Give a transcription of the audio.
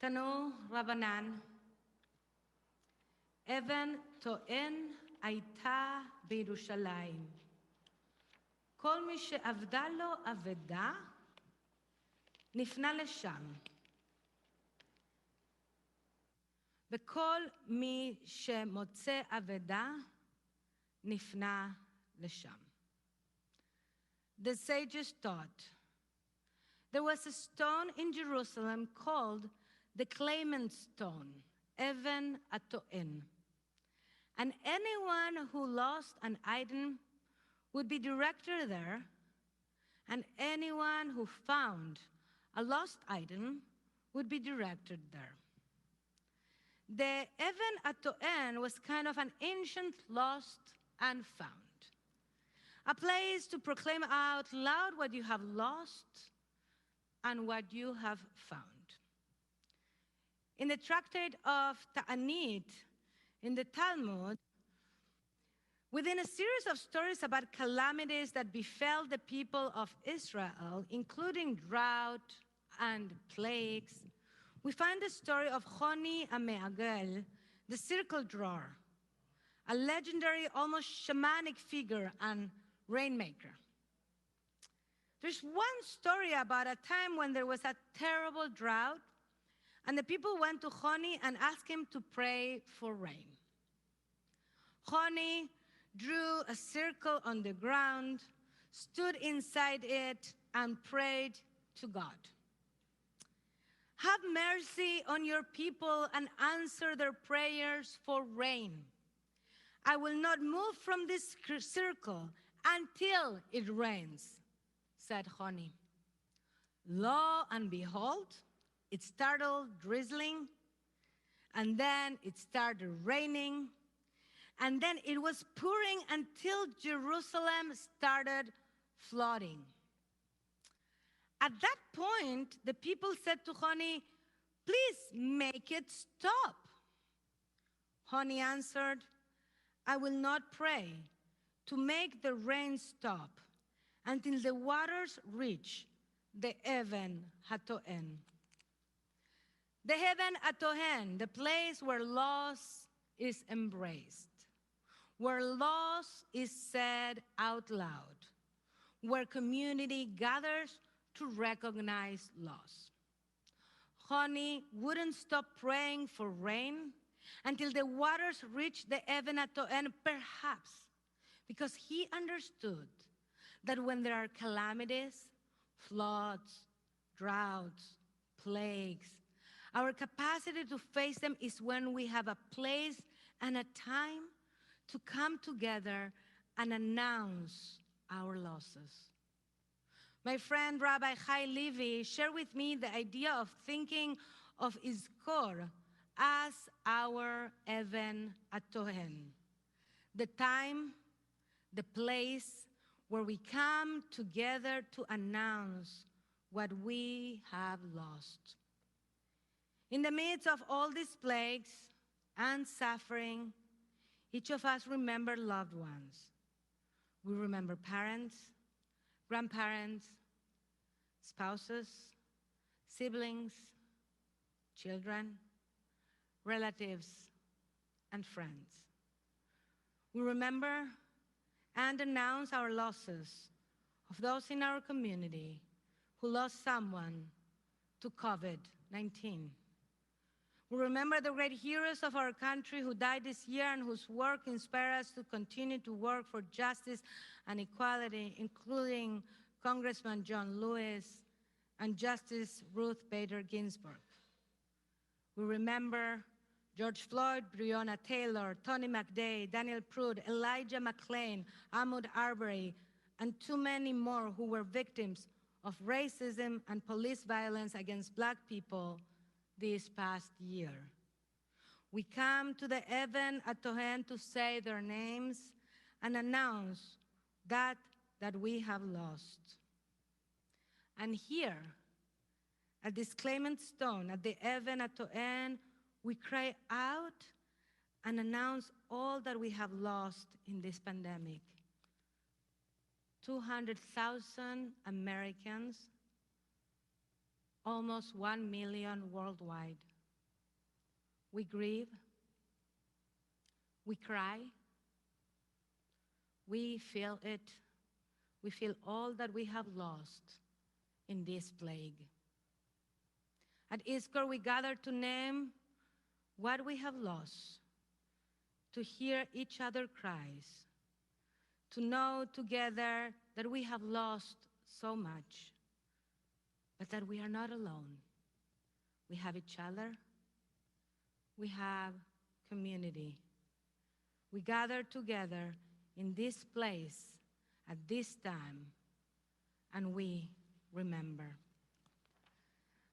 תנו רבנן, אבן טוען הייתה בירושלים. כל מי שעבדה לו אבדה, נפנה לשם. וכל מי שמוצא אבדה, נפנה לשם. The sages taught, there was a stone in Jerusalem called the Claimant Stone, Even Atoen. And anyone who lost an item would be directed there, and anyone who found a lost item would be directed there. The Even Atoen was kind of an ancient lost and found, a place to proclaim out loud what you have lost and what you have found. In the tractate of Ta'anit, in the Talmud, within a series of stories about calamities that befell the people of Israel, including drought and plagues, we find the story of Choni HaMe'agel, the circle drawer, a legendary, almost shamanic figure and rainmaker. There's one story about a time when there was a terrible drought, and the people went to Choni and asked him to pray for rain. Choni drew a circle on the ground, stood inside it, and prayed to God. Have mercy on your people and answer their prayers for rain. I will not move from this circle until it rains, said Choni. Lo and behold, it started drizzling, and then it started raining, and then it was pouring until Jerusalem started flooding. At that point, the people said to Choni, please make it stop. Choni answered, I will not pray to make the rain stop until the waters reach the Even Hatoen. The Even Hatoen, the place where loss is embraced, where loss is said out loud, where community gathers to recognize loss. Choni wouldn't stop praying for rain until the waters reached the Even Hatoen, perhaps because he understood that when there are calamities, floods, droughts, plagues, our capacity to face them is when we have a place and a time to come together and announce our losses. My friend Rabbi Chai Levi shared with me the idea of thinking of Yizkor as our Even Hatoen, the time, the place where we come together to announce what we have lost. In the midst of all these plagues and suffering, each of us remember loved ones. We remember parents, grandparents, spouses, siblings, children, relatives, and friends. We remember and announce our losses of those in our community who lost someone to COVID-19. We remember the great heroes of our country who died this year and whose work inspired us to continue to work for justice and equality, including Congressman John Lewis and Justice Ruth Bader Ginsburg. We remember George Floyd, Breonna Taylor, Tony McDade, Daniel Pruitt, Elijah McClain, Ahmaud Arbery, and too many more who were victims of racism and police violence against Black people this past year. We come to the Even Hatoen to say their names and announce that we have lost. And here, at this Claimant Stone, at the Even Hatoen, we cry out and announce all that we have lost in this pandemic. 200,000 Americans, almost 1 million worldwide, We grieve. We cry. We feel it. We feel all that we have lost in this plague. At Yizkor, we gather to name what we have lost, to hear each other cries, to know together that we have lost so much, but that we are not alone. We have each other. We have community. We gather together in this place at this time, and we remember.